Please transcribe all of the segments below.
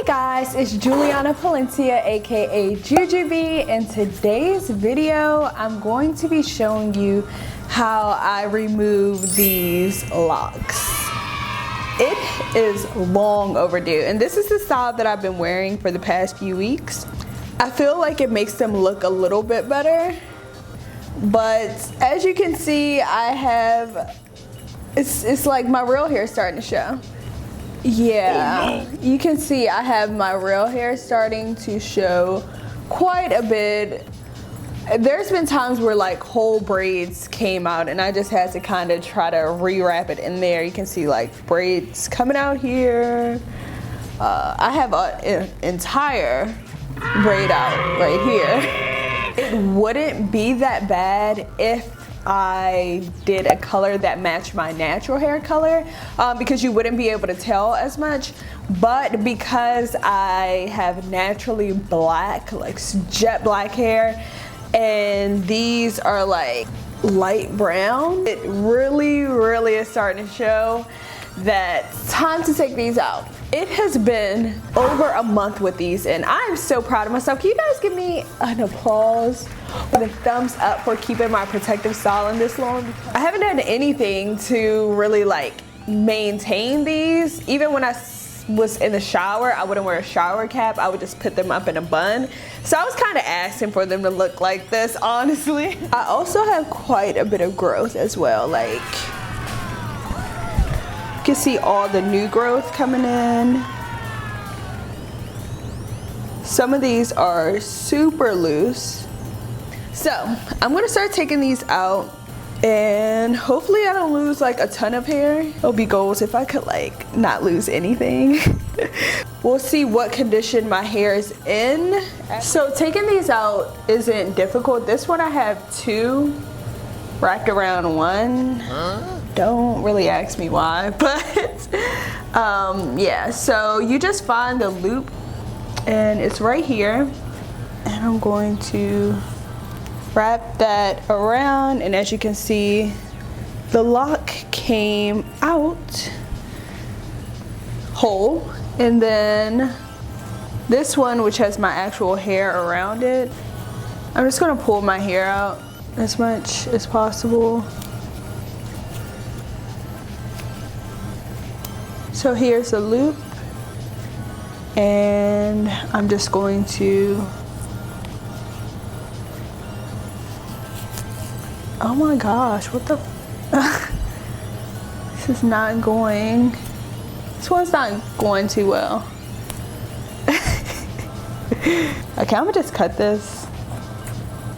Guys, it's Juliana Palencia, aka JeweJeweBee. In today's video, I'm going to be showing you how I remove these locks. It is long overdue, and this is the style that I've been wearing for the past few weeks. I feel like it makes them look a little bit better, but as you can see, I have, it's like my real hair starting to show. Yeah, oh no. You can see I have my real hair starting to show quite a bit. There's been times where like whole braids came out and I just had to kind of try to rewrap it in there. You can see like braids coming out here. I have an entire braid out right here. It wouldn't be that bad if I did a color that matched my natural hair color, because you wouldn't be able to tell as much. But because I have naturally black, like jet black hair, and these are like light brown, it really is starting to show that it's time to take these out. It has been over a month with these and I'm so proud of myself. Can you guys give me an applause with a thumbs up for keeping my protective style in this long? I haven't done anything to really like maintain these. Even when I was in the shower, I wouldn't wear a shower cap. I would just put them up in a bun. So I was kind of asking for them to look like this, honestly. I also have quite a bit of growth as well. Like, you can see all the new growth coming in. Some of these are super loose. So I'm gonna start taking these out and hopefully I don't lose like a ton of hair. It'll be goals if I could like not lose anything. We'll see what condition my hair is in. So taking these out isn't difficult. This one I have two wrapped around one. Don't really ask me why, but yeah, so you just find the loop and it's right here, and I'm going to wrap that around, and as you can see, the lock came out whole. And then this one, which has my actual hair around it, I'm just gonna pull my hair out as much as possible. So here's the loop, and I'm just going to, oh my gosh, what the, this is not going, this one's not going too well. Okay, I'm gonna just cut this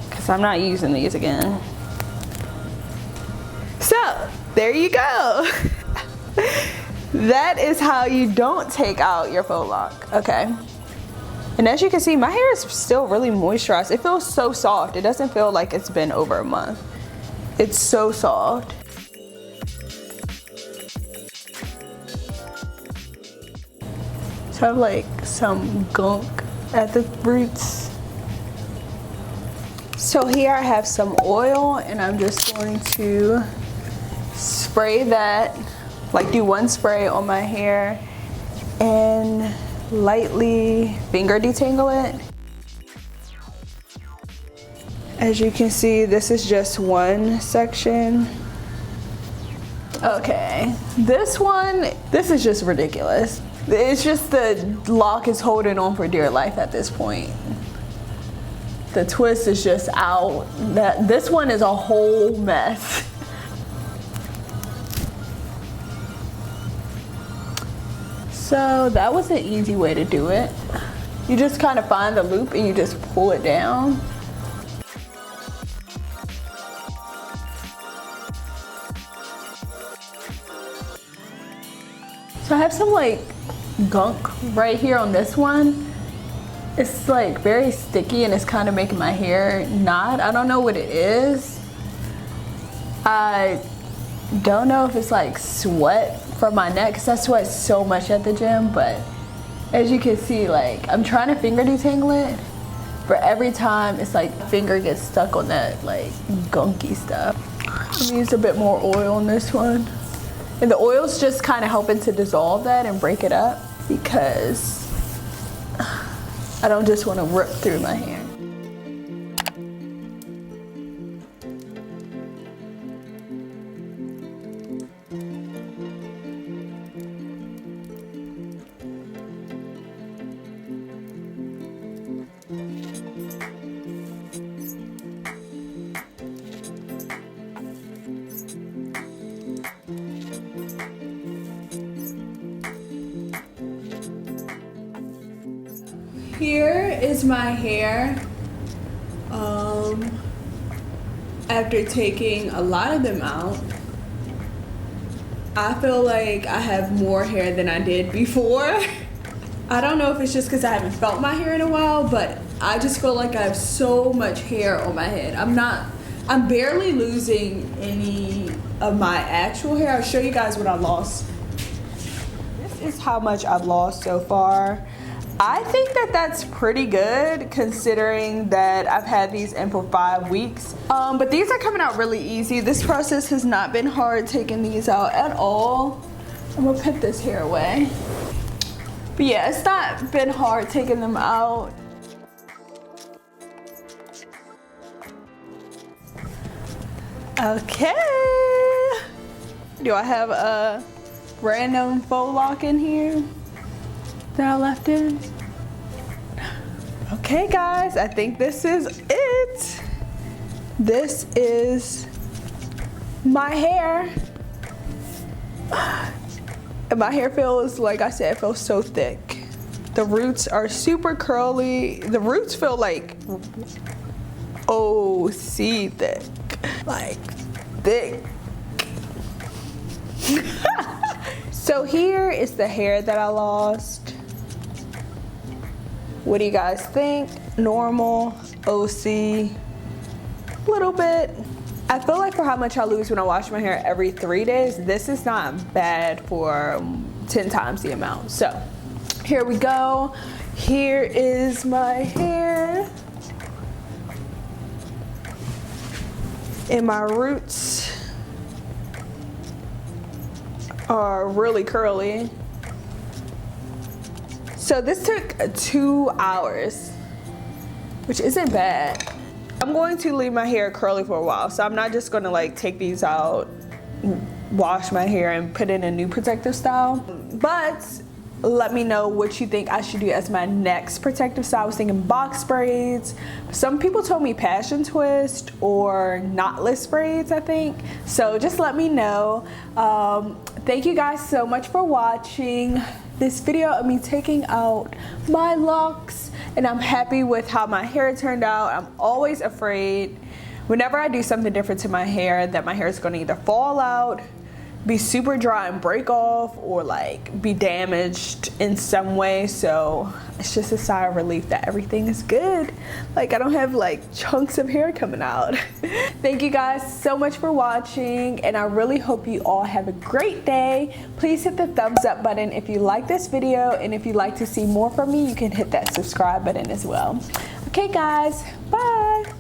because I'm not using these again. So, there you go. That is how you don't take out your faux lock, okay? And as you can see, my hair is still really moisturized. It feels so soft. It doesn't feel like it's been over a month. It's so soft. So I have like some gunk at the roots. So here I have some oil and I'm just going to spray that, like do one spray on my hair and lightly finger detangle it. As you can see, this is just one section. Okay, this one, this is just ridiculous. It's just the lock is holding on for dear life at this point. The twist is just out. This one is a whole mess. So that was an easy way to do it. You just kind of find the loop and you just pull it down. So I have some like gunk right here on this one. It's like very sticky and it's kind of making my hair knot. I don't know what it is. I don't know if it's like sweat from my neck, because I sweat so much at the gym, but as you can see, like I'm trying to finger detangle it, but every time it's like finger gets stuck on that like gunky stuff. I'm gonna use a bit more oil on this one. And the oil's just kind of helping to dissolve that and break it up, because I don't just want to rip through my hair. Here is my hair after taking a lot of them out. I feel like I have more hair than I did before. I don't know if it's just because I haven't felt my hair in a while, but I just feel like I have so much hair on my head. I'm barely losing any of my actual hair. I'll show you guys what I lost. This is how much I've lost so far. I think that that's pretty good considering that I've had these in for 5 weeks. But these are coming out really easy. This process has not been hard taking these out at all. I'm gonna put this hair away. But yeah, it's not been hard taking them out. Okay. Do I have a random faux lock in here that I left in? Okay guys, I think this is it. This is my hair. And my hair feels, like I said, it feels so thick. The roots are super curly. The roots feel like OC thick. Like thick. So here is the hair that I lost. What do you guys think? Normal, OC, little bit. I feel like for how much I lose when I wash my hair every 3 days, this is not bad for 10 times the amount. So here we go. Here is my hair. And my roots are really curly. So this took 2 hours, which isn't bad. I'm going to leave my hair curly for a while, so I'm not just gonna like take these out, wash my hair and put in a new protective style. But let me know what you think I should do as my next protective style. I was thinking box braids. Some people told me passion twist or knotless braids, I think. So just let me know. Thank you guys so much for watching this video of me taking out my locks, and I'm happy with how my hair turned out. I'm always afraid whenever I do something different to my hair that my hair is going to either fall out, be super dry and break off, or like be damaged in some way. So it's just a sigh of relief that everything is good. Like I don't have like chunks of hair coming out. Thank you guys so much for watching, and I really hope you all have a great day. Please hit the thumbs up button if you like this video, and if you'd like to see more from me, you can hit that subscribe button as well. Okay guys, bye.